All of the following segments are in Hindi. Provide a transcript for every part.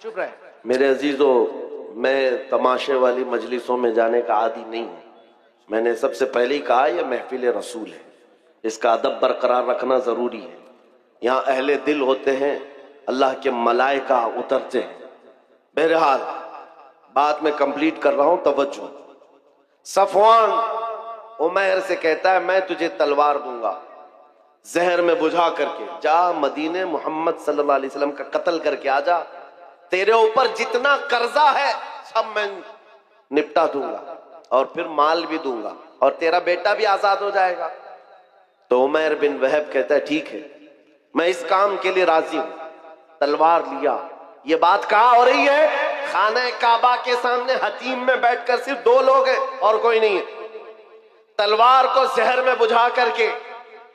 चुप रहे। मेरे अजीजों, मैं तमाशे वाली मजलिसों में जाने का आदी नहीं हूँ। मैंने सबसे पहले ही कहा यह महफिल रसूल है, इसका अदब बरकरार रखना जरूरी है। यहाँ अहले दिल होते हैं, अल्लाह के मलाइका उतरते हैं। बहरहाल बात मैं कंप्लीट कर रहा हूं, तवज्जो। सफवान उमैर से कहता है मैं तुझे तलवार दूंगा जहर में बुझा करके, जा मदीने मोहम्मद सल्लल्लाहु अलैहि वसल्लम का कत्ल करके आ जा, तेरे ऊपर जितना कर्जा है सब मैं निपटा दूंगा और फिर माल भी दूंगा और तेरा बेटा भी आजाद हो जाएगा। तो उमैर बिन वहब कहता है ठीक है, मैं इस काम के लिए राजी हूं। तलवार लिया। ये बात कहाँ हो रही है? खाना काबा के सामने हतीम में बैठकर सिर्फ दो लोग हैं और कोई नहीं है। तलवार को जहर में बुझा करके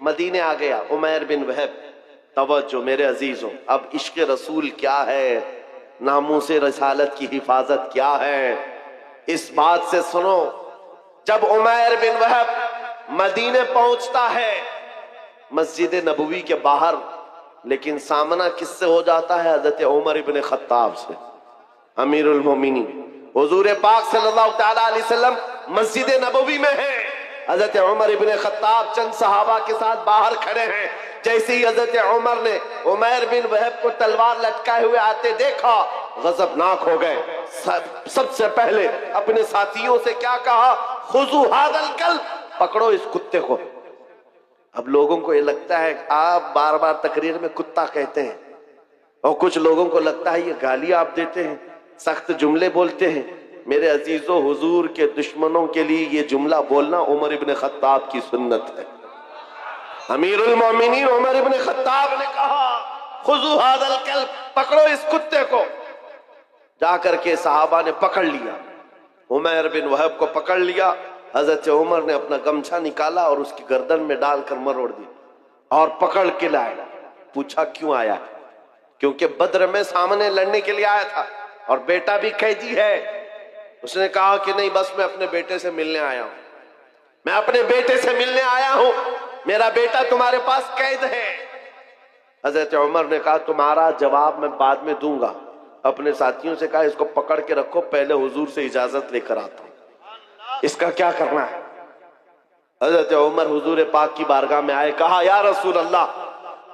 मदीने आ गया उमैर बिन वहब। तवज्जो मेरे अजीजों, अब इश्क रसूल क्या है, नामूसे रसालत की हिफाजत क्या है, इस बात से सुनो। जब उमैर बिन वहब मदीने पहुंचता है मस्जिद नबवी के बाहर, लेकिन सामना किससे हो जाता है? हजरत उमर इब्न खत्ताब से, अमीरुल मोमिनीन। हुजूर पाक सल्लल्लाहु तआला अलैहि वसल्लम मस्जिद नबवी में है, हजरत उमर इब्न खत्ताब चंद सहाबा के साथ बाहर खड़े हैं। जैसे ही हजरत उमर ने उमैर बिन वहब को तलवार लटकाए हुए आते देखा, गजबनाक हो गए। सबसे पहले अपने साथियों से क्या कहा? खुजू हादल कल्ब, पकड़ो इस कुत्ते को। अब लोगों को ये लगता है आप बार बार तकरीर में कुत्ता कहते हैं, और कुछ लोगों को लगता है ये गाली आप देते हैं, सख्त जुमले बोलते हैं। मेरे अजीजों, हुजूर के दुश्मनों के लिए ये जुमला बोलना उमर इब्न खत्ताब की सुन्नत है। अमीरुल मोमिनीन उमर इब्न खत्ताब ने कहा खुजू हादल कल्ब, पकड़ो इस कुत्ते को। जाकर के सहाबा ने पकड़ लिया, उमैर बिन वहब को पकड़ लिया। हजरत उमर ने अपना गमछा निकाला और उसकी गर्दन में डालकर मरोड़ दिया और पकड़ के लाया। पूछा क्यों आया? क्योंकि बद्र में सामने लड़ने के लिए आया था और बेटा भी कैदी है। उसने कहा कि नहीं, बस मैं अपने बेटे से मिलने आया हूं, मैं अपने बेटे से मिलने आया हूं, मेरा बेटा तुम्हारे पास कैद है। हजरत उमर ने कहा तुम्हारा जवाब मैं बाद में दूंगा। अपने साथियों से कहा इसको पकड़ के रखो, पहले हुजूर से इजाजत लेकर आता हूं, इसका क्या करना है। हजरत उमर हुजूर पाक की बारगाह में आए, कहा या रसूल अल्लाह,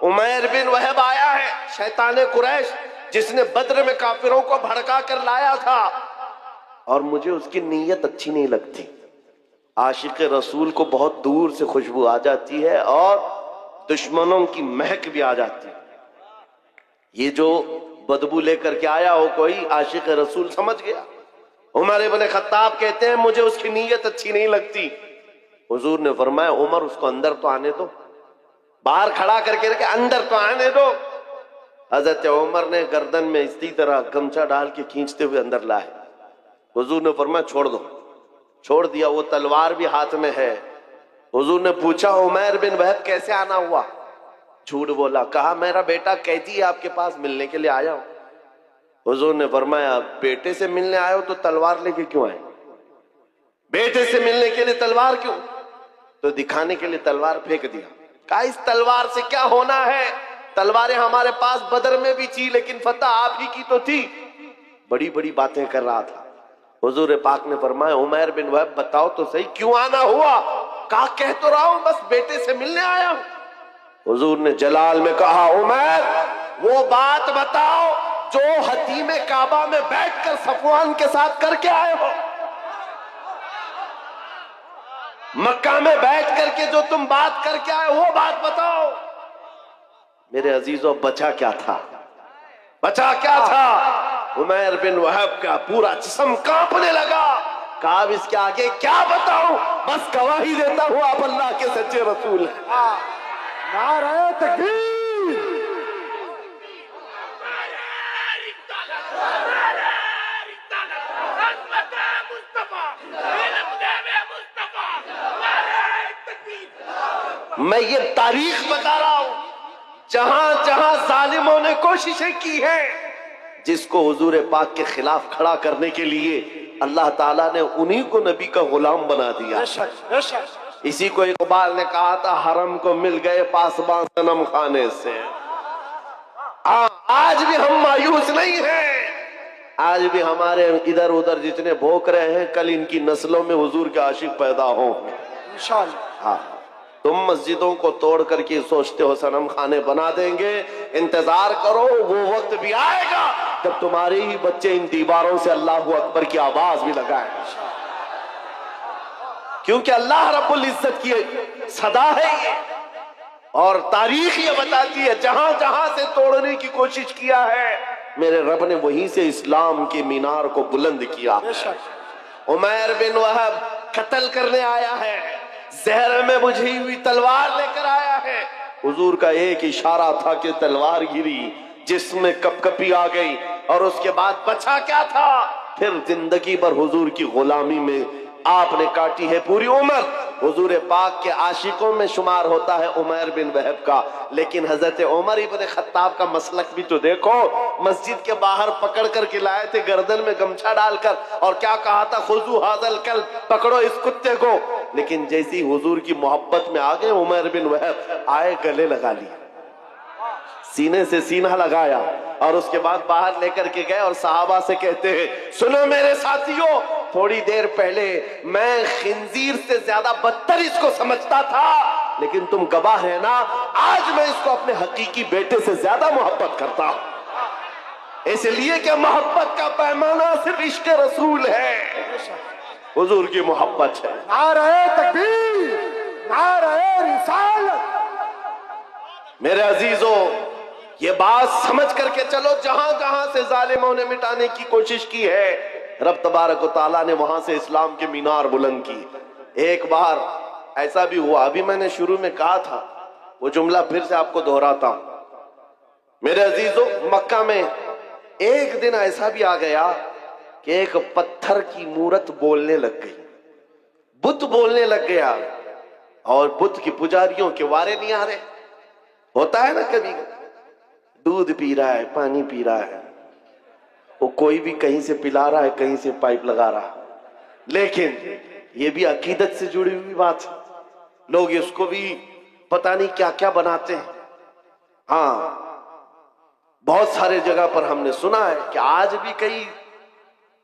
उमैर बिन वहब आया है, शैतान कुरैश जिसने बद्र में काफिरों को भड़का कर लाया था, और मुझे उसकी नीयत अच्छी नहीं लगती। आशिक रसूल को बहुत दूर से खुशबू आ जाती है और दुश्मनों की महक भी आ जाती है। ये जो बदबू लेकर के आया हो कोई, आशिक रसूल समझ गया। उमर इब्न खत्ताब कहते हैं मुझे उसकी नीयत अच्छी नहीं लगती। हुजूर ने फरमाया उमर उसको अंदर तो आने दो, बाहर खड़ा करके रखे, अंदर तो आने दो। हजरत उमर ने गर्दन में इसी तरह गमछा डाल के खींचते हुए अंदर लाए। हुजूर ने फरमाया छोड़ दो। छोड़ दिया, वो तलवार भी हाथ में है। हुजूर ने पूछा उमैर बिन वहब कैसे आना हुआ? झूठ बोला, कहा मेरा बेटा कैदी है, आपके पास मिलने के लिए आया हूं। हुजूर ने फरमाया बेटे से मिलने आए हो तो तलवार लेके क्यों आए? बेटे से मिलने के लिए तलवार क्यों? तो दिखाने के लिए तलवार फेंक दिया। कहा इस तलवार से क्या होना है? तलवारें हमारे पास बदर में भी थी, लेकिन फतह आप ही की तो थी। बड़ी बड़ी बातें कर रहा था। हुजूर पाक ने फरमाया उमैर बिन वहब बताओ तो सही क्यों आना हुआ? कहा कह तो रहा हूं बस बेटे से मिलने आया हूं। हुजूर ने जलाल में कहा उमैर वो बात बताओ जो हतीम काबा में बैठकर सफवान के साथ करके आए हो। मक्का में बैठ करके जो तुम बात करके आए वो बात बताओ। मेरे अजीजों, बचा क्या था? बचा क्या था? उमैर बिन वहब का पूरा जिस्म कांपने लगा। कहा इसके आगे क्या बताऊं, बस गवाही देता हूं आप अल्लाह के सच्चे रसूल हैं। नारे तकबीर। मैं ये तारीख बता रहा हूं, जहां जहां जालिमों ने कोशिशें की हैं, जिसको हुजूर पाक के खिलाफ खड़ा करने के लिए अल्लाह ताला ने उन्हीं को नबी का गुलाम बना दिया। इसी को इकबाल ने कहा था हरम को मिल गए पासबां सनम खाने से। आज भी हम मायूस नहीं हैं। आज भी हमारे इधर उधर जितने भोंक रहे हैं, कल इनकी नस्लों में हुजूर के आशिक पैदा हो इंशाअल्लाह। हाँ, तुम मस्जिदों को तोड़ करके सोचते हो सनम खाने बना देंगे, इंतजार करो, वो वक्त भी आएगा जब तुम्हारे ही बच्चे इन दीवारों से अल्लाहू अकबर की आवाज भी लगाए, क्योंकि अल्लाह रब्बुल इज्जत की सदा है ये। और तारीख ये बताती है जहां जहां से तोड़ने की कोशिश किया है, मेरे रब ने वहीं से इस्लाम के मीनार को बुलंद किया। उमैर बिन वहब कत्ल करने आया है, जहर में बुझी हुई तलवार लेकर आया है। हुजूर का एक इशारा था कि तलवार गिरी, जिसमें कपकपी आ गई, और उसके बाद बचा क्या था? फिर जिंदगी भर हुजूर की गुलामी में आपने काटी है पूरी उम्र। हुजूर पाक के आशिकों में शुमार होता है उमैर बिन वहब का। लेकिन हजरत उमर इब्न खत्ताब का मसलक भी तो देखो, मस्जिद के बाहर पकड़ कर के लाए थे, गर्दन में गमछा डालकर, और क्या कहा था? खुजू हाजल कल, पकड़ो इस कुत्ते को। लेकिन जैसी हुजूर की मोहब्बत में आ गए उमैर बिन वहब, आए गले लगा लिया, सीने से सीना लगाया, और उसके बाद बाहर लेकर के गए और सहाबा से कहते हैं, सुनो मेरे साथियों, थोड़ी देर पहले मैं खिंजीर से ज्यादा बदतर इसको समझता था, लेकिन तुम गवाह है ना, आज मैं इसको अपने हकीकी बेटे से ज्यादा मोहब्बत करता हूं। इसलिए कि मोहब्बत का पैमाना सिर्फ इश्क रसूल है, हुजूर की मोहब्बत है। नारे तकबीर, नारे रिसालत। मेरे अजीजों, ये बात समझ करके चलो, जहां जहां से जालिमों ने मिटाने की कोशिश की है, रब तबारक व तआला ने वहां से इस्लाम के मीनार बुलंद की। एक बार ऐसा भी हुआ, अभी मैंने शुरू में कहा था, वो जुमला फिर से आपको दोहराता हूं। मेरे अजीजों, मक्का में एक दिन ऐसा भी आ गया कि एक पत्थर की मूरत बोलने लग गई, बुत बोलने लग गया, और बुत की पुजारियों के वारे नहीं आ रहे। होता है ना, कभी दूध पी रहा है, पानी पी रहा है, वो कोई भी कहीं से पिला रहा है, कहीं से पाइप लगा रहा है, लेकिन ये भी अकीदत से जुड़ी हुई बात है। लोग इसको भी पता नहीं क्या क्या बनाते हैं। हाँ, बहुत सारे जगह पर हमने सुना है कि आज भी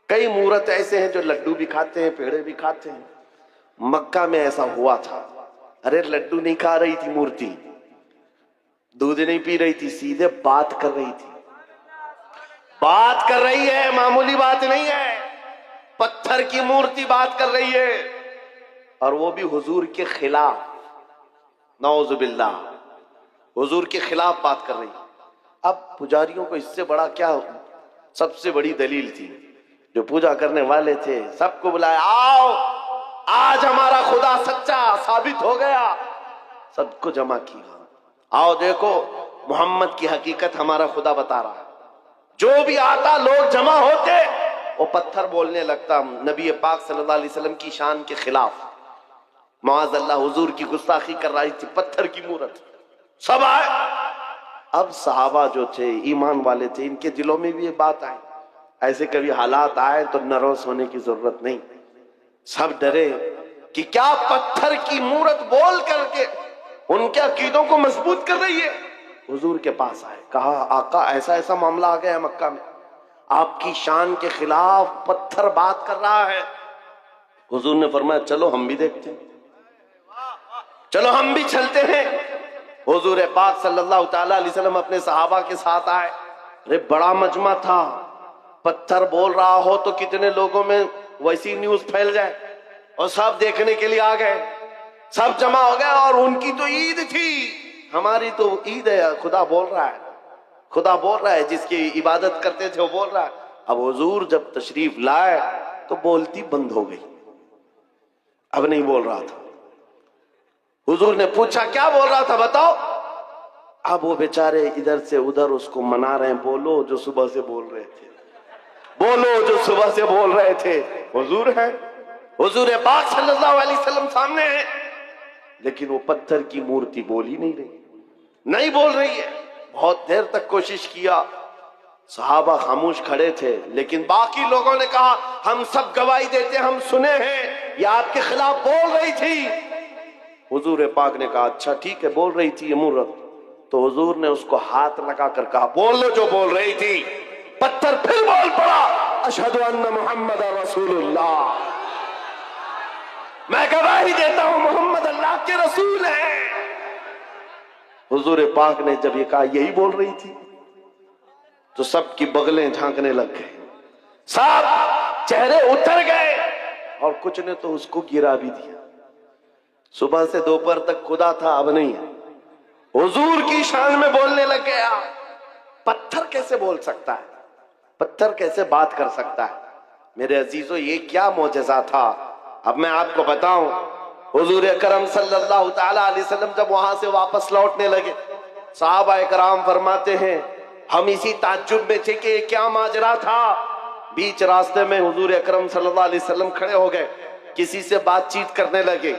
कई मूर्त ऐसे हैं जो लड्डू भी खाते हैं, पेड़े भी खाते हैं। मक्का में ऐसा हुआ था। अरे लड्डू नहीं खा रही थी मूर्ति, दूध नहीं पी रही थी, सीधे बात कर रही थी। बात कर रही है, मामूली बात नहीं है, पत्थर की मूर्ति बात कर रही है, और वो भी हुजूर के खिलाफ। नौजुबिल्लाह, हुजूर के खिलाफ बात कर रही है। अब पुजारियों को इससे बड़ा क्या, सबसे बड़ी दलील थी, जो पूजा करने वाले थे सबको बुलाया, आओ आज हमारा खुदा सच्चा साबित हो गया। सबको जमा किया, आओ देखो मोहम्मद की हकीकत हमारा खुदा बता रहा है। जो भी आता लोग जमा होते, वो पत्थर बोलने लगता नबी पाक सल्लल्लाहु अलैहि वसल्लम की शान के खिलाफ। माअज़ल्लाह हुजूर की गुस्ताखी कर रही थी पत्थर की मूरत। सब आए। अब सहाबा जो थे, ईमान वाले थे, इनके दिलों में भी ये बात आई। ऐसे कभी हालात आए तो नर्वस होने की जरूरत नहीं। सब डरे कि क्या पत्थर की मूरत बोल करके उनके अकीदों को मजबूत कर रही है। हुजूर के पास आए, कहा आका ऐसा ऐसा मामला आ गया है मक्का में, आपकी शान के खिलाफ पत्थर बात कर रहा है। हुजूर ने फरमाया चलो हम भी देखते हैं, चलो हम भी चलते हैं। हुजूर पाक सल्लल्लाहु ताला अलैहि वसल्लम अपने सहाबा के साथ आए। अरे बड़ा मजमा था, पत्थर बोल रहा हो तो कितने लोगों में वैसी न्यूज फैल जाए, और सब देखने के लिए आ गए, सब जमा हो गए। और उनकी तो ईद थी, हमारी तो ईद है। खुदा बोल रहा है, खुदा बोल रहा है, जिसकी इबादत करते थे वो बोल रहा है। अब हुजूर जब तशरीफ लाए तो बोलती बंद हो गई, अब नहीं बोल रहा था। हुजूर ने पूछा क्या बोल रहा था बताओ। अब वो बेचारे इधर से उधर उसको मना रहे हैं, बोलो जो सुबह से बोल रहे थे, बोलो जो सुबह से बोल रहे थे। हुजूर है, हुजूर पाक सल्लल्लाहु अलैहि वसल्लम सामने है, लेकिन वो पत्थर की मूर्ति बोल ही नहीं रही, नहीं बोल रही है। बहुत देर तक कोशिश किया, सहाबा खामोश खड़े थे, लेकिन बाकी लोगों ने कहा हम सब गवाही देते, हम सुने हैं ये आपके खिलाफ बोल रही थी। हुजूर पाक ने कहा अच्छा ठीक है, बोल रही थी ये मूर्त। तो हुजूर ने उसको हाथ लगाकर कहा बोल लो जो बोल रही थी। पत्थर फिर बोल पड़ा, अशहदु अन्ना मुहम्मद रसूलुल्लाह, मैं गवाही देता हूं मोहम्मद अल्लाह के रसूल हैं। हुजूर पाक ने जब ये कहा यही बोल रही थी तो सबकी बगलें झांकने लग गए, सब चेहरे उतर गए और कुछ ने तो उसको गिरा भी दिया। सुबह से दोपहर तक खुदा था, अब नहीं है। हुजूर की शान में बोलने लग गया। पत्थर कैसे बोल सकता है, पत्थर कैसे बात कर सकता है? मेरे अजीजों, ये क्या मौजज़ा था। अब मैं आपको बताऊं, हुजूर अकरम सल्लल्लाहु ताला अलैहि वसल्लम जब वहां से वापस लौटने लगे, सहाबा इकराम फरमाते हैं हम इसी ताज्जुब में थे कि क्या माजरा था। बीच रास्ते में हुजूर अकरम सल्लल्लाहु अलैहि वसल्लम खड़े हो गए, किसी से बातचीत करने लगे।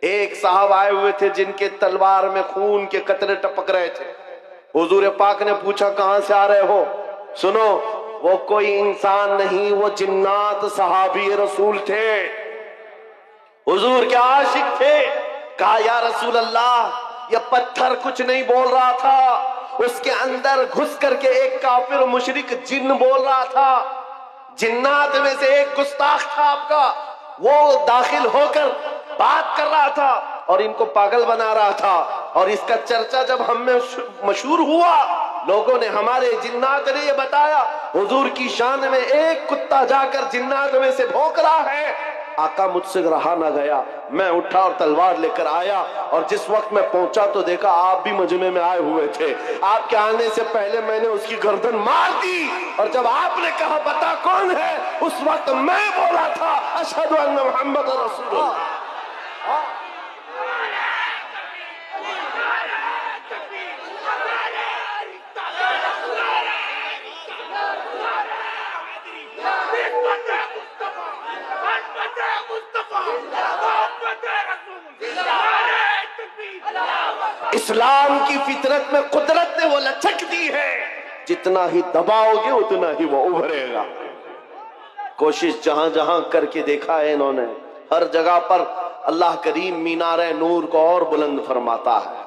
एक साहब आए हुए थे जिनके तलवार में खून के कतरे टपक रहे थे। हुजूर पाक ने पूछा कहां से आ रहे हो? सुनो, वो कोई इंसान नहीं, वो जिन्नात सहाबी रसूल थे, हुजूर के आशिक थे। कहा या रसूल अल्लाह, ये पत्थर कुछ नहीं बोल रहा था, उसके अंदर घुस करके एक काफिर मुशरिक जिन्न बोल रहा था। जिन्नात में से एक गुस्ताख था आपका, वो दाखिल होकर बात कर रहा था और इनको पागल बना रहा था। और इसका चर्चा जब हम में मशहूर हुआ, लोगों ने, हमारे जिन्नात ने ये बताया हुजूर की शान में एक कुत्ता जाकर जिन्नात में से भौंक रहा है। आका मुझसे रहा ना गया, मैं उठा और तलवार लेकर आया और जिस वक्त मैं पहुंचा तो देखा आप भी मजमे में आए हुए थे। आपके आने से पहले मैंने उसकी गर्दन मार दी और जब आपने कहा बता कौन है, उस वक्त मैं बोला था अशहदु अन्ना मुहम्मद रसूलुल्लाह। इस्लाम की फितरत में कुदरत ने वो लचक दी है, जितना ही दबाओगे उतना ही वो उभरेगा। कोशिश जहां जहां करके देखा है इन्होंने, हर जगह पर अल्लाह करीम मीनारे नूर को और बुलंद फरमाता है।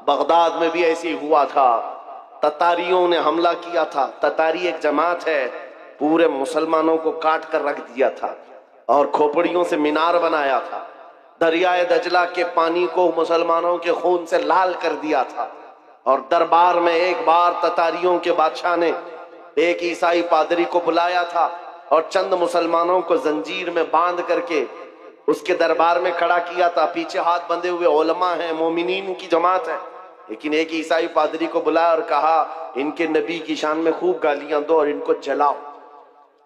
बगदाद में भी ऐसे ही हुआ था, ततारियों ने हमला किया था। ततारी एक जमात है, पूरे मुसलमानों को काट कर रख दिया था और खोपड़ियों से मीनार बनाया था। दरियाए दजला के पानी को मुसलमानों के खून से लाल कर दिया था। और दरबार में एक बार ततारियों के बादशाह ने एक ईसाई पादरी को बुलाया था और चंद मुसलमानों को जंजीर में बांध करके उसके दरबार में खड़ा किया था। पीछे हाथ बंधे हुए उलमा हैं, मोमिनीन की जमात है, लेकिन एक ईसाई पादरी को बुलाया और कहा इनके नबी की शान में खूब गालियां दो और इनको जलाओ,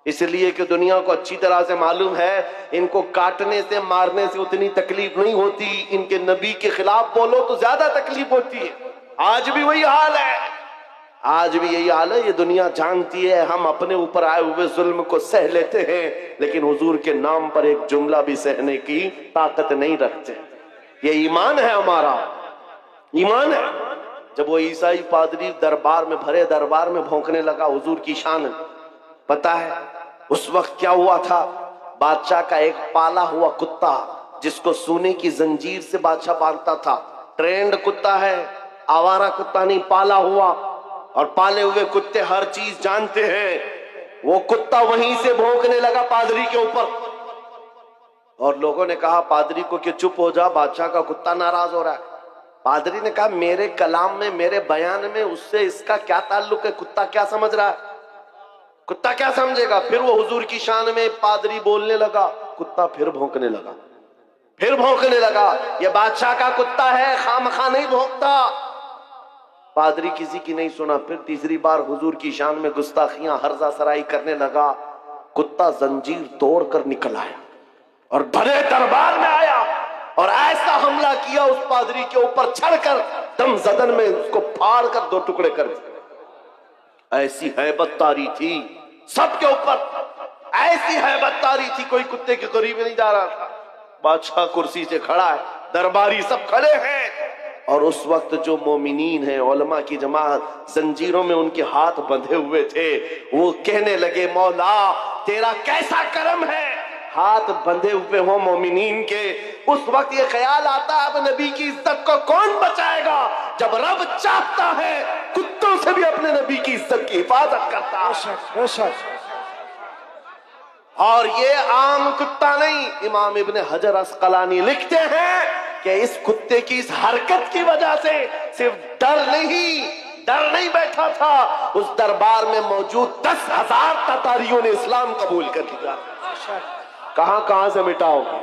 इसलिए कि दुनिया को अच्छी तरह से मालूम है इनको काटने से मारने से उतनी तकलीफ नहीं होती, इनके नबी के खिलाफ बोलो तो ज्यादा तकलीफ होती है। आज भी वही हाल है, आज भी यही हाल है। ये दुनिया जानती है हम अपने ऊपर आए हुए जुल्म को सह लेते हैं, लेकिन हुजूर के नाम पर एक जुमला भी सहने की ताकत नहीं रखते। ये ईमान है हमारा, ईमान है। जब वो ईसाई पादरी दरबार में, भरे दरबार में भौंकने लगा हुजूर की शान, पता है उस वक्त क्या हुआ था? बादशाह का एक पाला हुआ कुत्ता, जिसको सोने की जंजीर से बादशाह बांधता था, ट्रेंड कुत्ता है, आवारा कुत्ता नहीं, पाला हुआ। और पाले हुए कुत्ते हर चीज जानते हैं। वो कुत्ता वहीं से भौंकने लगा पादरी के ऊपर और लोगों ने कहा पादरी को कि चुप हो जा, बादशाह का कुत्ता नाराज हो रहा है। पादरी ने कहा मेरे कलाम में, मेरे बयान में उससे इसका क्या ताल्लुक है? कुत्ता क्या समझ रहा है? कुत्ता क्या समझेगा? फिर वो हुजूर की शान में पादरी बोलने लगा, कुत्ता फिर भौंकने लगा, फिर भौंकने लगा। ये बादशाह का कुत्ता है, खामखा नहीं भौंकता। पादरी किसी की नहीं सुना। फिर तीसरी बार हुजूर की शान में गुस्ताखियां, हर्जा सराई करने लगा। कुत्ता जंजीर तोड़कर निकल आया और भरे दरबार में आया और ऐसा हमला किया उस पादरी के ऊपर, चढ़कर दम जदन में उसको फाड़ कर दो टुकड़े कर दिए। ऐसी हैबत तारी थी सबके ऊपर, ऐसी हैबत तारी थी, कोई कुत्ते के करीब नहीं जा रहा था। बादशाह कुर्सी से खड़ा है, दरबारी सब खड़े हैं और उस वक्त जो मोमिनीन है, उलमा की जमात, जंजीरों में उनके हाथ बंधे हुए थे, वो कहने लगे मौला तेरा कैसा करम है, हाथ बंधे हुए हो मोमिनीन के। उस वक्त ये ख्याल आता है अब नबी की इज्जत को कौन बचाएगा? जब रब चाहता है कुत्तों से भी अपने नबी की इज्जत की हिफाजत करता है। और ये आम कुत्ता नहीं, इमाम इब्ने हजर अस्कलानी लिखते हैं कि इस कुत्ते की इस हरकत की वजह से सिर्फ डर नहीं बैठा था, उस दरबार में मौजूद 10,000 ततारियों ने इस्लाम कबूल कर लिया। कहां से मिटाओगे,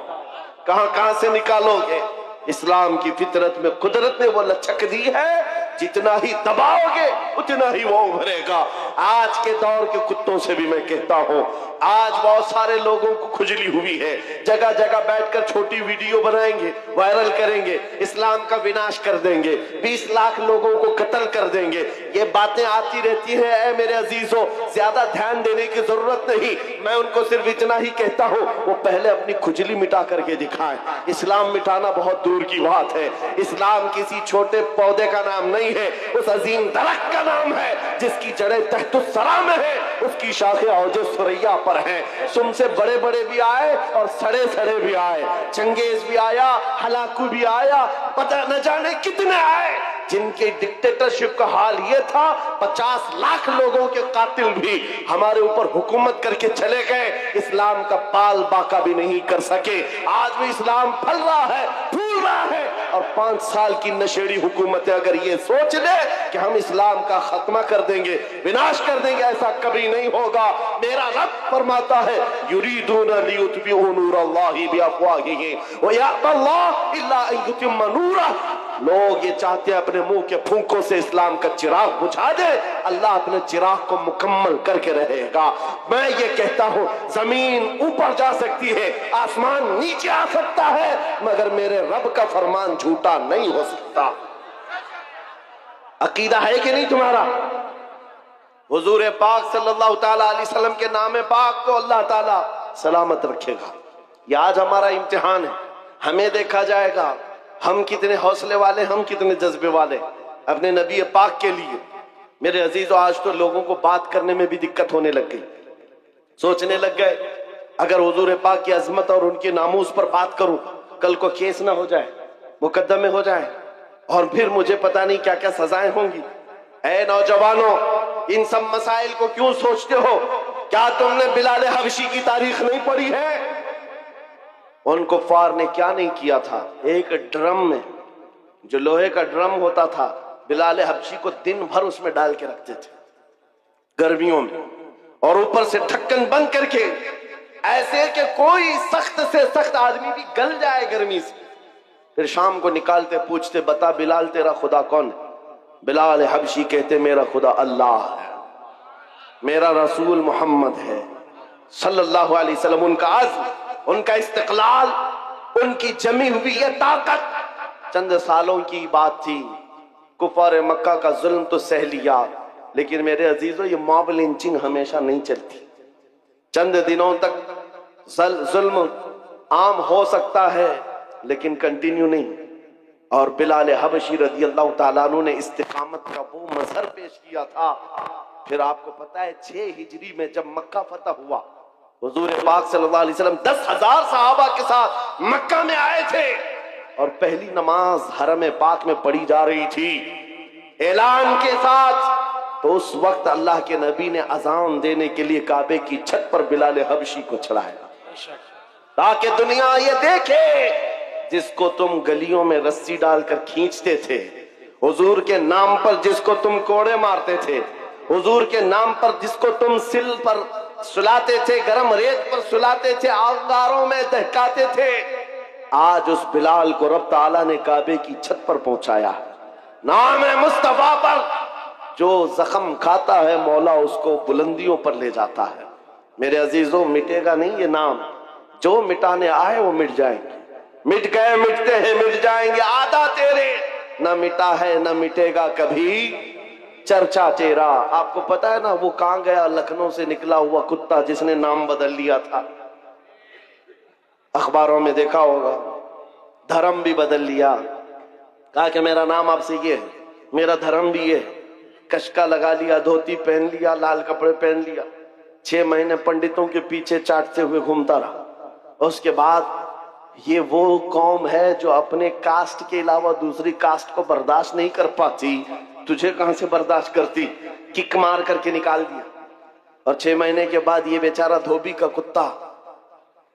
कहां से निकालोगे? इस्लाम की फितरत में कुदरत ने वो लचक दी है, जितना ही दबाओगे उतना ही वो उभरेगा। आज के दौर के कुत्तों से भी मैं कहता हूं, आज बहुत सारे लोगों को खुजली हुई है, जगह जगह बैठकर छोटी वीडियो बनाएंगे, वायरल करेंगे, इस्लाम का विनाश कर देंगे, 20 लाख लोगों को कत्ल कर देंगे। ये बातें आती रहती हैं। ऐ मेरे अजीजों, ज्यादा ध्यान देने की जरूरत नहीं, मैं उनको सिर्फ इतना ही कहता हूं, वो पहले अपनी खुजली मिटा करके दिखाएं। इस्लाम मिटाना बहुत दूर की बात है। इस्लाम किसी छोटे पौधे का नाम नहीं है, उस अजीम दरख्त का नाम है जिसकी जड़ें तहतुस सरा में है, उसकी शाखें औजे सुरैया पर हैं। तुमसे बड़े बड़े भी आए और सड़े सड़े भी आए, चंगेज भी आया, हलाकू भी आया, पता न जाने कितने आए, जिनके डिक्टेटरशिप का हाल ये था 50 लाख लोगों के कातिल भी हमारे ऊपर हुकूमत करके चले गए, इस्लाम का पाल बाका भी नहीं कर सके। आज भी इस्लाम फल रहा है, फूल रहा है, और 5 साल की नशेड़ी हुकूमतें अगर ये सोच ले कि हम इस्लाम का खात्मा कर देंगे, विनाश कर देंगे, ऐसा कभी नहीं होगा। मेरा रब फरमाता है, युरीदूना लियुत्बिउ नूरल्लाहि बिअफ़वाहिहिम व यअबल्लाहु इल्ला अन युतिम्मा नूरहु। लोग ये चाहते हैं अपने मुंह के फूंकों से इस्लाम का चिराग बुझा दे, अल्लाह अपने चिराग को मुकम्मल करके रहेगा। मैं ये कहता हूं, जमीन ऊपर जा सकती है, आसमान नीचे आ सकता है, मगर मेरे रब का फरमान झूठा नहीं हो सकता। अकीदा है कि नहीं तुम्हारा? हुजूर पाक सल्लल्लाहु ताला अलैहि वसल्लम के नाम पाक को अल्लाह ताला सलामत रखेगा। ये आज हमारा इम्तिहान है, हमें देखा जाएगा हम कितने हौसले वाले, हम कितने जज्बे वाले अपने नबी पाक के लिए। मेरे अजीजों, आज तो लोगों को बात करने में भी दिक्कत होने लग गई, सोचने लग गए अगर हुजूर पाक की अजमत और उनके नामूस पर बात करूं, कल को केस ना हो जाए, मुकदमे हो जाए, और फिर मुझे पता नहीं क्या क्या सजाएं होंगी। ऐ नौजवानों, इन सब मसाइल को क्यों सोचते हो? क्या तुमने बिलाल हबशी की तारीख नहीं पढ़ी है? उन कुफ्फार ने क्या नहीं किया था। एक ड्रम में, जो लोहे का ड्रम होता था, बिलाल हबशी को दिन भर उसमें डाल के रखते थे गर्मियों में, और ऊपर से ढक्कन बंद करके, ऐसे कि कोई सख्त से सख्त आदमी भी गल जाए गर्मी से। फिर शाम को निकालते, पूछते, बता बिलाल तेरा खुदा कौन है? बिलाल हबशी कहते, मेरा खुदा अल्लाह है, मेरा रसूल मोहम्मद है सल्लल्लाहु अलैहि वसल्लम। उनका अज़्म, उनका इस्तिक़लाल, उनकी जमी हुई ये ताकत चंद सालों की बात थी। कुफार मक्का का जुल्म तो सह लिया, लेकिन मेरे अजीजों, ये मॉब लिंचिंग हमेशा नहीं चलती। चंद दिनों तक जुल्म आम हो सकता है, लेकिन कंटिन्यू नहीं। और बिलाल हबशी रज़ियल्लाहु ताला अन्हु ने इस्तिकामत का वो मजहर पेश किया था। फिर आपको पता है 6 हिजरी में जब मक्का फतह हुआ, हुजूर पाक सल्लल्लाहु अलैहि वसल्लम 10,000 सहाबा के साथ मक्का में आए थे, और पहली नमाज हरम पाक में पढ़ी जा रही थी ऐलान के साथ। तो उस वक्त अल्लाह के नबी ने अजान देने के लिए काबे की छत पर बिलाल हबशी को चढ़ाया, ताकि दुनिया ये देखे, जिसको तुम गलियों में रस्सी डालकर खींचते थे, हुजूर के नाम पर जिसको तुम कोड़े मारते थे, हुजूर के नाम पर जिसको तुम सिल पर सुलाते थे, गरम रेत पर सुलाते थे, अंगारों में दहकाते थे, आज उस बिलाल को रब ताला ने काबे की छत पर पहुंचाया। नाम है मुस्तफा पर जो जख्म खाता है, मौला उसको बुलंदियों पर ले जाता है। मेरे अजीजों, मिटेगा नहीं ये नाम। जो मिटाने आए वो मिट जाएंगे, मिट गए, मिटते हैं, मिट जाएंगे। आधा तेरे, न मिटा है न मिटेगा कभी चर्चा तेरा। आपको पता है ना, वो कहां गया? लखनऊ से निकला हुआ कुत्ता जिसने नाम बदल लिया था, अखबारों में देखा होगा, धर्म भी बदल लिया, कहा कि मेरा नाम आपसे ये है, मेरा धर्म भी ये है, कशका लगा लिया, धोती पहन लिया, लाल कपड़े पहन लिया, 6 महीने पंडितों के पीछे चाटते हुए घूमता रहा। उसके बाद ये वो कौम है जो अपने कास्ट के अलावा दूसरी कास्ट को बर्दाश्त नहीं कर पाती, तुझे कहां से बर्दाश्त करती? किक मार करके निकाल दिया। और 6 महीने के बाद ये बेचारा धोबी का कुत्ता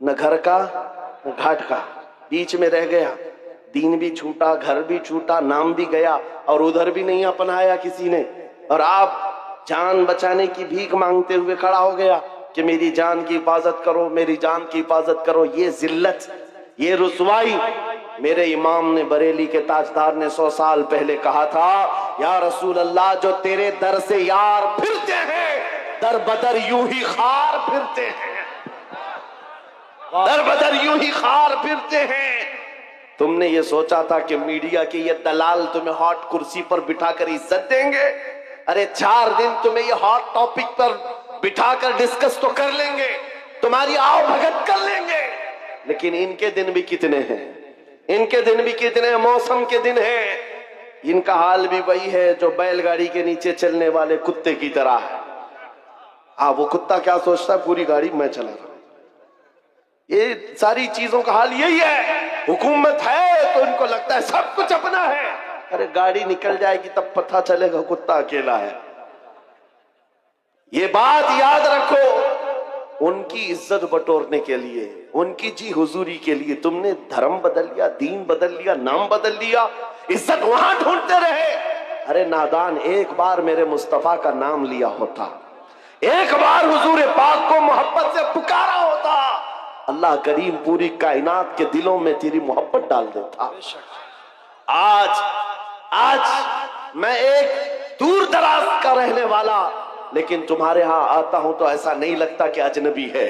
न घर का न घाट का, बीच में रह गया। दीन भी छूटा, घर भी छूटा, नाम भी गया, और उधर भी नहीं अपनाया किसी ने। और आप जान बचाने की भीख मांगते हुए खड़ा हो गया कि मेरी जान की हिफाजत करो, मेरी जान की हिफाजत करो। ये जिल्लत, ये रुसवाई। मेरे इमाम ने, बरेली के ताजदार ने 100 साल पहले कहा था, या रसूल अल्लाह, जो तेरे दर से यार फिरते हैं, दर बदर यूं ही खार फिरते हैं, दर बदर यूं ही खार फिरते हैं। तुमने ये सोचा था कि मीडिया के ये दलाल तुम्हें हॉट कुर्सी पर बिठाकर इज्जत देंगे? अरे 4 दिन तुम्हें ये हॉट टॉपिक पर बिठाकर डिस्कस तो कर लेंगे, तुम्हारी आओ भगत कर लेंगे, लेकिन इनके दिन भी कितने हैं, इनके दिन भी कितने मौसम के दिन हैं। इनका हाल भी वही है जो बैलगाड़ी के नीचे चलने वाले कुत्ते की तरह है। हाँ, वो कुत्ता क्या सोचता है, पूरी गाड़ी मैं चला रहा हूं। ये सारी चीजों का हाल यही है। हुकूमत है तो इनको लगता है सब कुछ अपना है। अरे गाड़ी निकल जाएगी तब पता चलेगा कुत्ता अकेला है। ये बात याद रखो, उनकी इज्जत बटोरने के लिए, उनकी जी हुजूरी के लिए तुमने धर्म बदल लिया, दीन बदल लिया, नाम बदल लिया, इज्जत वहां ढूंढते रहे। अरे नादान, एक बार मेरे मुस्तफा का नाम लिया होता, एक बार हुजूर पाक को मोहब्बत से पुकारा होता, अल्लाह करीम पूरी कायनात के दिलों में तेरी मोहब्बत डाल देता। आज मैं एक दूर दराज का रहने वाला, लेकिन तुम्हारे यहां आता हूं तो ऐसा नहीं लगता कि अजनबी है।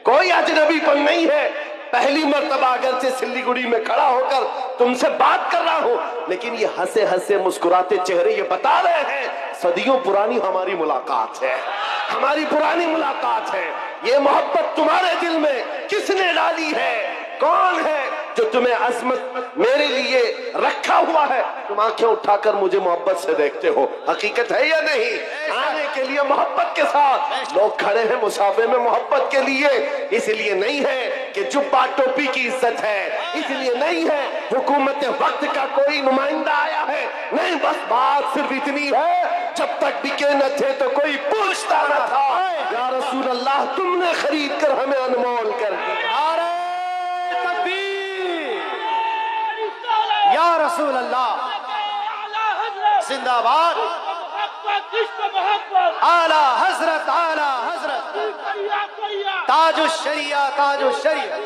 कोई अजनबीपन नहीं है। पहली मर्तबा अगर से सिल्लीगुड़ी में खड़ा होकर तुमसे बात कर रहा हूं, लेकिन ये हंसे हंसे मुस्कुराते चेहरे ये बता रहे हैं सदियों पुरानी हमारी मुलाकात है, हमारी पुरानी मुलाकात है। ये मोहब्बत तुम्हारे दिल में किसने डाली है? कौन है जो तुम्हें अजमत मेरे लिए रखा हुआ है? तुम आंखें उठाकर मुझे मोहब्बत से देखते हो, हकीकत है या नहीं? आने के लिए मोहब्बत के साथ लोग खड़े हैं मुसाफे में मोहब्बत के लिए। इसलिए नहीं है कि जुब्बा टोपी की इज्जत है, इसलिए नहीं है हुकूमत वक्त का कोई नुमाइंदा आया है, नहीं, बस बात सिर्फ इतनी है, जब तक बिके न थे तो कोई पूछता न था। या रसूल अल्लाह, तुमने खरीद कर हमें अनमोल कर दिया। या रसूल अल्लाह, जिंदाबाद। आला हजरत, आला हजरत, ताजुश शरिया, ताजुश शरिया,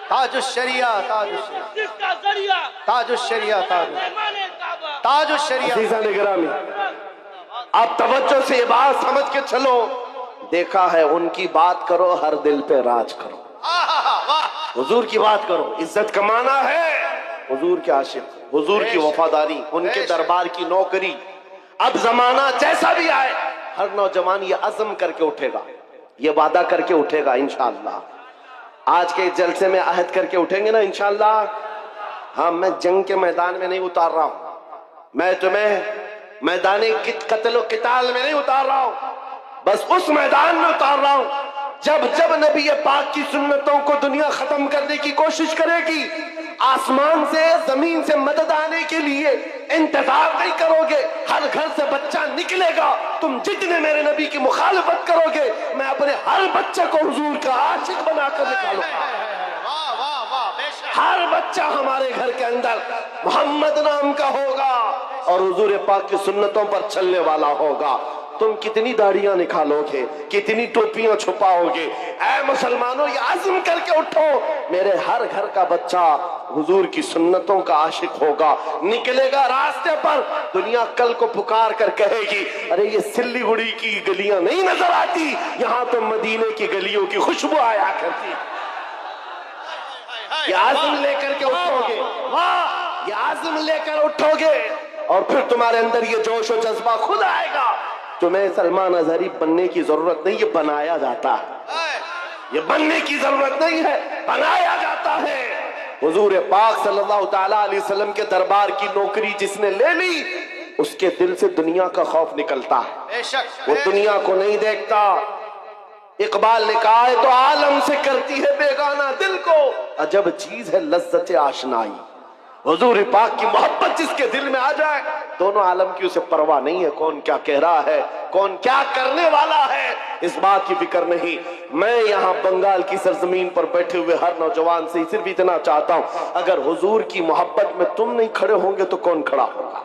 ताजुश शरिया, ताजुश शरिया, ताजुश शरिया, ताजुश शरिया। अज़ीज़ान गिरामी, आप तवज्जो से ये बात समझ के चलो। देखा है, उनकी बात करो, हर दिल पे राज करो। हुजूर की बात करो, इज्जत कमाना है, हुजूर के आशिक, हुजूर की वफादारी, उनके दरबार की नौकरी। अब जमाना जैसा भी आए, हर नौजवान ये अज़म करके उठेगा, ये वादा करके उठेगा इंशाअल्लाह। आज के जलसे में अहद करके उठेंगे ना इंशाअल्लाह। हाँ, मैं जंग के मैदान में नहीं उतार रहा हूं, मैं तुम्हें मैदान कत्ल व किताल में नहीं उतार रहा हूं, बस उस मैदान में उतार रहा हूं जब जब नबी पाक की सुन्नतों को दुनिया खत्म करने की कोशिश करेगी, आसमान से जमीन से मदद आने के लिए इंतजार नहीं करोगे। हर घर से बच्चा निकलेगा, तुम जितने मेरे नबी की मुखालिफत करोगे, मैं अपने हर बच्चे को हुजूर का आशिक बनाकर निकालूंगा। हर बच्चा हमारे घर के अंदर मोहम्मद नाम का होगा और हुजूर पाक की सुन्नतों पर चलने वाला होगा। तुम कितनी दाढ़ियां निकालोगे, कितनी टोपियां छुपाओगे? ऐ मुसलमानों, ये आज़म करके उठो, मेरे हर घर का बच्चा हुजूर की सुन्नतों का आशिक होगा, निकलेगा रास्ते पर। दुनिया कल को पुकार कर कहेगी, अरे ये सिल्लीगुड़ी की गलियां नहीं नजर आती, यहाँ तो मदीने की गलियों की खुशबू आया करती। ये आज़म लेकर के उठोगे, वाह, ये आज़म लेकर उठोगे और फिर तुम्हारे अंदर ये जोश और जज्बा खुद आएगा। तुम्हें सलमान अजहरी बनने की जरूरत नहीं, ये बनाया जाता है। ये बनने की जरूरत नहीं है, बनाया जाता है। हुजूर पाक सल्लल्लाहु तआला अलैहि वसल्लम के दरबार की नौकरी जिसने ले ली, उसके दिल से दुनिया का खौफ निकलता है, वो दुनिया को नहीं देखता। इकबाल ने कहा है, तो आलम से करती है बेगाना दिल को, अजब चीज है लज्जत आशनाई। हुजूर पाक की मोहब्बत जिसके दिल में आ जाए, दोनों आलम की उसे परवाह नहीं है कौन क्या कह रहा है, कौन क्या करने वाला है, इस बात की फिक्र नहीं। मैं यहाँ बंगाल की सरजमीन पर बैठे हुए हर नौजवान से सिर्फ इतना चाहता हूँ, अगर हुजूर की मोहब्बत में तुम नहीं खड़े होंगे तो कौन खड़ा होगा?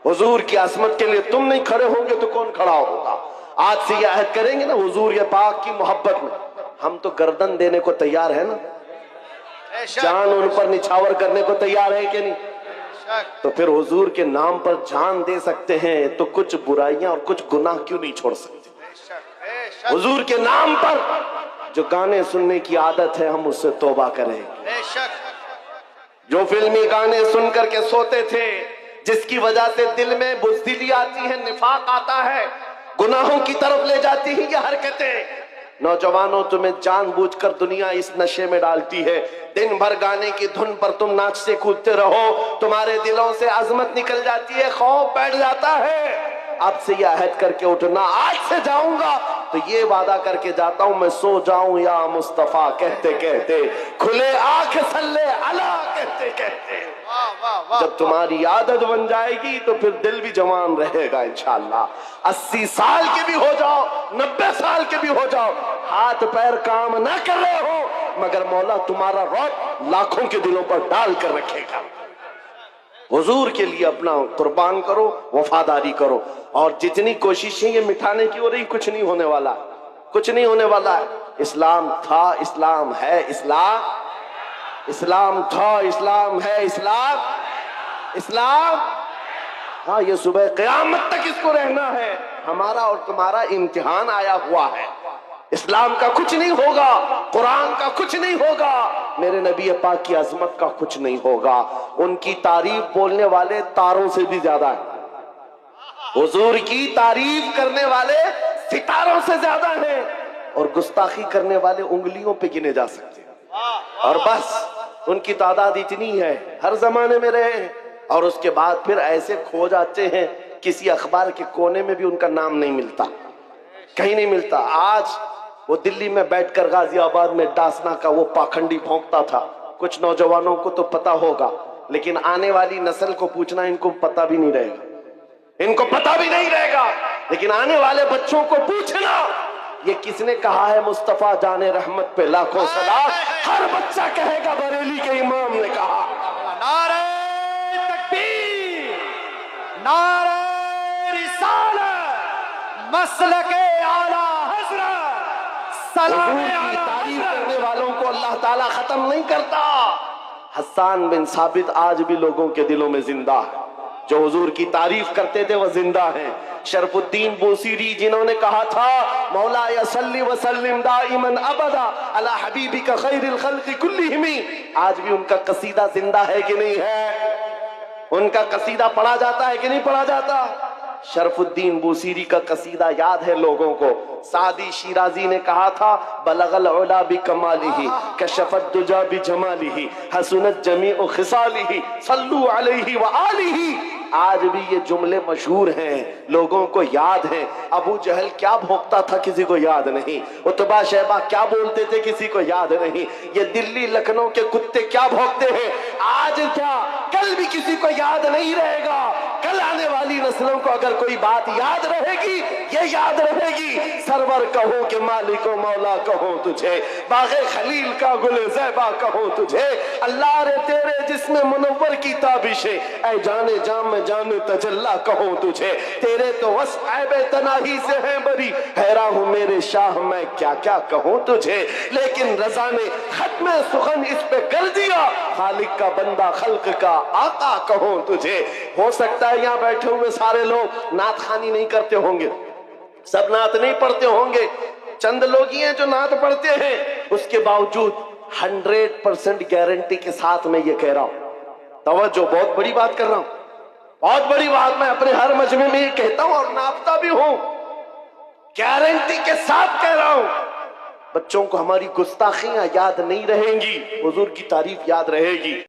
हुजूर की अजमत के लिए तुम नहीं खड़े होंगे तो कौन खड़ा होगा? आज से ये अहद करेंगे ना, हुजूर ये पाक की मोहब्बत में हम तो गर्दन देने को तैयार है ना, जान उन पर निछावर करने को तैयार है कि नहीं? तो फिर हुजूर के नाम पर जान दे सकते हैं तो कुछ बुराइयां और कुछ गुनाह क्यों नहीं छोड़ सकते? हुजूर के नाम पर जो गाने सुनने की आदत है हम उससे तौबा करेंगे। जो फिल्मी गाने सुन करके सोते थे, जिसकी वजह से दिल में बुज़दिली आती है, निफाक आता है, गुनाहों की तरफ ले जाती है ये हरकतें। नौजवानों, तुम्हें जानबूझकर दुनिया इस नशे में डालती है। दिन भर गाने की धुन पर तुम नाचते कूदते रहो, तुम्हारे दिलों से अजमत निकल जाती है, खौफ बैठ जाता है। अब से यह अहद करके उठना, आज से जाऊंगा तो ये वादा करके जाता हूं, मैं सो जाऊं या मुस्तफा कहते कहते, खुले आंख सल्ले अला कहते कहते। जब तुम्हारी आदत बन जाएगी तो फिर दिल भी जवान रहेगा इंशाअल्लाह। 80 साल के भी हो जाओ, 90 साल के भी हो जाओ, हाथ पैर काम ना कर रहे हो मगर मौला तुम्हारा रौब लाखों के दिलों पर डाल कर रखेगा। हुजूर के लिए अपना कुर्बान करो, वफादारी करो, और जितनी कोशिशें ये मिटाने की हो रही, कुछ नहीं होने वाला, कुछ नहीं होने वाला है। इस्लाम था, इस्लाम है, इस्लाम था, इस्लाम है, इस्लाम हाँ, ये सुबह क़यामत तक इसको रहना है। हमारा और तुम्हारा इम्तिहान आया हुआ है। इस्लाम का कुछ नहीं होगा, कुरान का कुछ नहीं होगा, मेरे नबी पाक की अजमत का कुछ नहीं होगा। उनकी तारीफ बोलने वाले तारों से भी ज्यादा है, हुजूर की तारीफ करने वाले सितारों से ज्यादा हैं, और गुस्ताखी करने वाले उंगलियों पे गिने जा सकते हैं। और बस उनकी तादाद इतनी है, हर जमाने में रहे, और उसके बाद फिर ऐसे खो जाते हैं, किसी अखबार के कोने में भी उनका नाम नहीं मिलता, कहीं नहीं मिलता। आज वो दिल्ली में बैठकर गाजियाबाद में डासना का वो पाखंडी भौंकता था, कुछ नौजवानों को तो पता होगा, लेकिन आने वाली नस्ल को पूछना, इनको पता भी नहीं रहेगा, इनको पता भी नहीं रहेगा। लेकिन आने वाले बच्चों को पूछना, ये किसने कहा है मुस्तफा जाने रहमत पे लाखों सलाम, हर बच्चा कहेगा बरेली के इमाम ने कहा। नारे तकबीर, नारे रिसालत, मसलके आला हज़रत, सलाम की तारीफ करने वालों को अल्लाह ताला खत्म नहीं करता। हसन बिन साबित आज भी लोगों के दिलों में जिंदा है, जो हुजूर की तारीफ करते थे वो जिंदा हैं। शरफुद्दीन बूसीरी, जिन्होंने कहा था मौला या सल्ली व सल्लिम दाइमन अबदा अला हबीबिका खैरिल खल्क़ि कुल्लिहिम, आज भी उनका कसीदा जिंदा है कि नहीं है? उनका कसीदा पढ़ा जाता है कि नहीं पढ़ा जाता? शरफुद्दीन बूसीरी का कसीदा याद है लोगों को। सादी शिराजी ने कहा था बलगल उला बि कमालिही कशफत दुजा बि जमालिही हसनत जमीउ खिसालिही सल्लू अलैहि व आलिही। आज भी ये जुमले मशहूर हैं, लोगों को याद हैं। अबू जहल क्या भोंकता था किसी को याद नहीं, उतबा शैबा क्या बोलते थे किसी को याद नहीं, ये दिल्ली लखनऊ के कुत्ते क्या भौंकते हैं आज क्या कल भी किसी को याद नहीं रहेगा। कल आने वाली नस्लों को अगर कोई बात याद रहेगी, ये याद रहेगी, सरवर कहो कि मालिको मौला कहो तुझे, बागे खलील का गुले ज़ैबा कहो तुझे, अल्लाह रे तेरे जिस्म मुनव्वर की ताबिशे, ऐ जाने जाम में जाने तजल्ला कहो तुझे, तेरे तो वस ऐबे तनाही से है बरी, हैरान हूँ मेरे शाह मैं क्या क्या कहूँ तुझे। लेकिन रज़ा ने खत्म सुखन इस पे कर दिया, खालिक का बंदा खल्क का आका कहो तुझे। हो सकता है यहाँ बैठे हुए सारे लोग नात खानी नहीं करते होंगे, सब नात नहीं पढ़ते होंगे, चंद लोग ही हैं जो नात पढ़ते हैं। उसके बावजूद 100% गारंटी के साथ मैं ये कह रहा हूं, तवज्जो, बहुत बड़ी बात कर रहा हूं, बहुत बड़ी बात मैं अपने हर मजमे में ये कहता हूं और नापता भी हूं, गारंटी के साथ कह रहा हूं, बच्चों को हमारी गुस्ताखियां याद नहीं रहेंगी, हुजूर की तारीफ याद रहेगी।